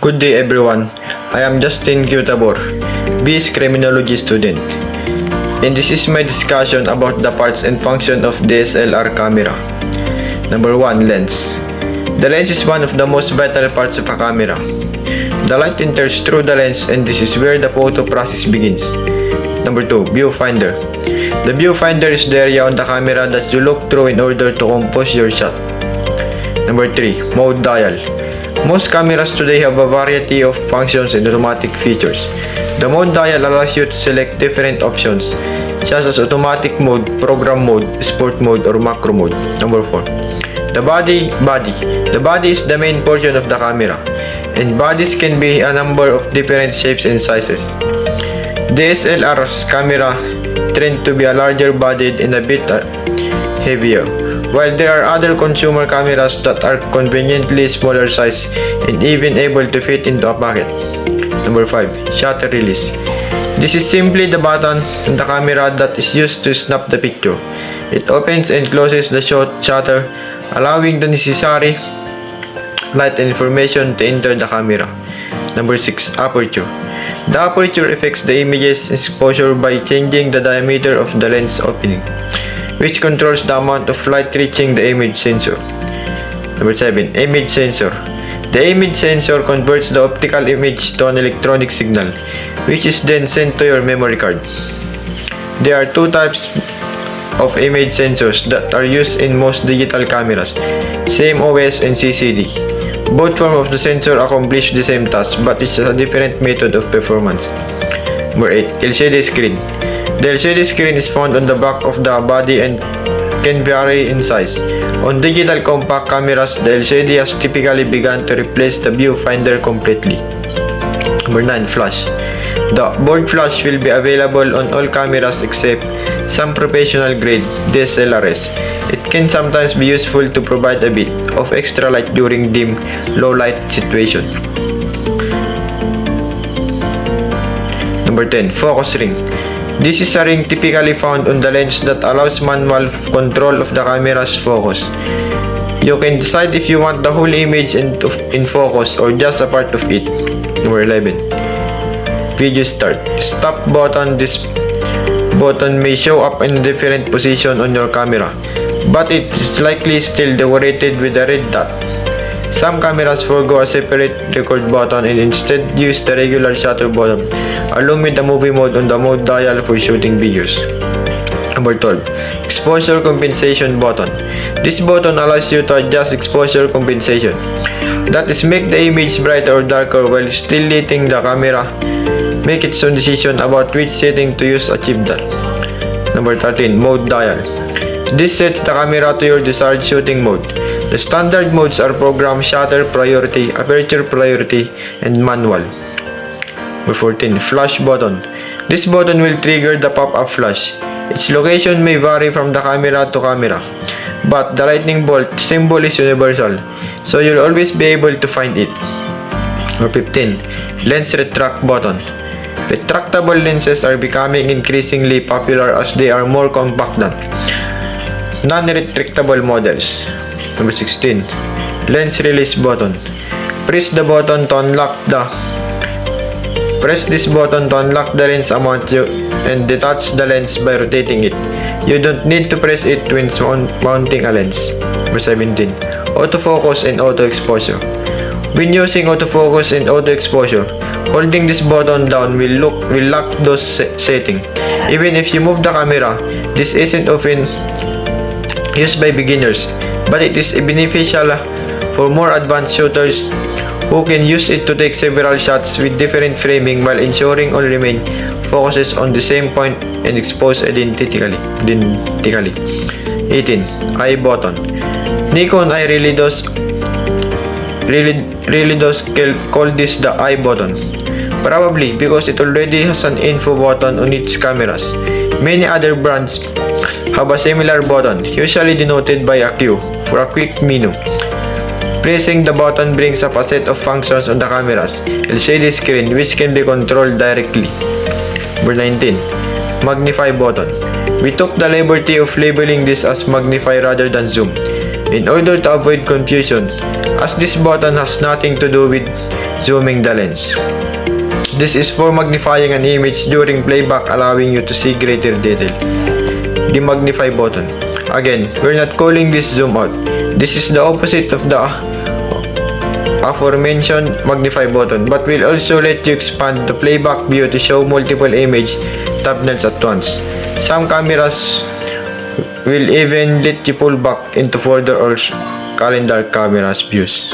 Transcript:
Good day everyone, I am Justin Tabor, BS Criminology student. And this is my discussion about the parts and function of DSLR camera. Number 1. Lens. The lens is one of the most vital parts of a camera. The light enters through the lens and this is where the photo process begins. Number 2. Viewfinder. The viewfinder is the area on the camera that you look through in order to compose your shot. Number 3. Mode dial. Most cameras today have a variety of functions and automatic features. The mode dial allows you to select different options, such as automatic mode, program mode, sport mode, or macro mode. Number 4. The body. The body is the main portion of the camera, and bodies can be a number of different shapes and sizes. DSLR's camera tend to be a larger bodied and a bit heavier, while there are other consumer cameras that are conveniently smaller size and even able to fit into a pocket. Number 5. Shutter release. This is simply the button on the camera that is used to snap the picture. It opens and closes the shutter, allowing the necessary light and information to enter the camera. Number 6. Aperture. The aperture affects the image's exposure by changing the diameter of the lens opening, which controls the amount of light reaching the image sensor. Number 7. Image sensor. The image sensor converts the optical image to an electronic signal, which is then sent to your memory card. There are two types of image sensors that are used in most digital cameras: CMOS and CCD. Both forms of the sensor accomplish the same task, but it's a different method of performance. Number 8. LCD screen. The LCD screen is found on the back of the body and can vary in size. On digital compact cameras, the LCD has typically begun to replace the viewfinder completely. Number 9. Flash. The board flash will be available on all cameras except some professional grade DSLRs. It can sometimes be useful to provide a bit of extra light during dim, low light situation. Number 10. Focus ring. This is a ring typically found on the lens that allows manual control of the camera's focus. You can decide if you want the whole image in focus or just a part of it. Number 11. Video start. Stop button. This button may show up in a different position on your camera, but it is likely still decorated with a red dot. Some cameras forego a separate record button and instead use the regular shutter button, along with the movie mode on the mode dial for shooting videos. Number 12. Exposure compensation button. This button allows you to adjust exposure compensation. That is, make the image brighter or darker while still letting the camera make its own decision about which setting to use to achieve that. Number 13. Mode dial. This sets the camera to your desired shooting mode. The standard modes are program, shutter priority, aperture priority, and manual. Number 14. Flash button. This button will trigger the pop-up flash. Its location may vary from the camera to camera, but the lightning bolt symbol is universal, so you'll always be able to find it. Number 15. Lens retract button. Retractable lenses are becoming increasingly popular as they are more compact than non-retractable models. Number 16. Lens release button. Press this button to unlock the lens mount and detach the lens by rotating it. You don't need to press it when mounting a lens. Number 17. Autofocus and auto exposure. When using autofocus and auto exposure, holding this button down will lock those settings. Even if you move the camera, this isn't often used by beginners, but it is beneficial for more advanced shooters who can use it to take several shots with different framing while ensuring all remain focuses on the same point and expose identically. 18. Eye button. Nikon I really does call this the eye button, probably because it already has an info button on its cameras. Many other brands have a similar button, usually denoted by a Q, for a quick menu. Pressing the button brings up a set of functions on the camera's LCD screen which can be controlled directly. Number 19. Magnify button. We took the liberty of labeling this as magnify rather than zoom, in order to avoid confusion, as this button has nothing to do with zooming the lens. This is for magnifying an image during playback, allowing you to see greater detail. The magnify button. Again, we're not calling this zoom out. This is the opposite of the aforementioned magnify button, but will also let you expand the playback view to show multiple image thumbnails at once. Some cameras will even let you pull back into folder or calendar cameras views.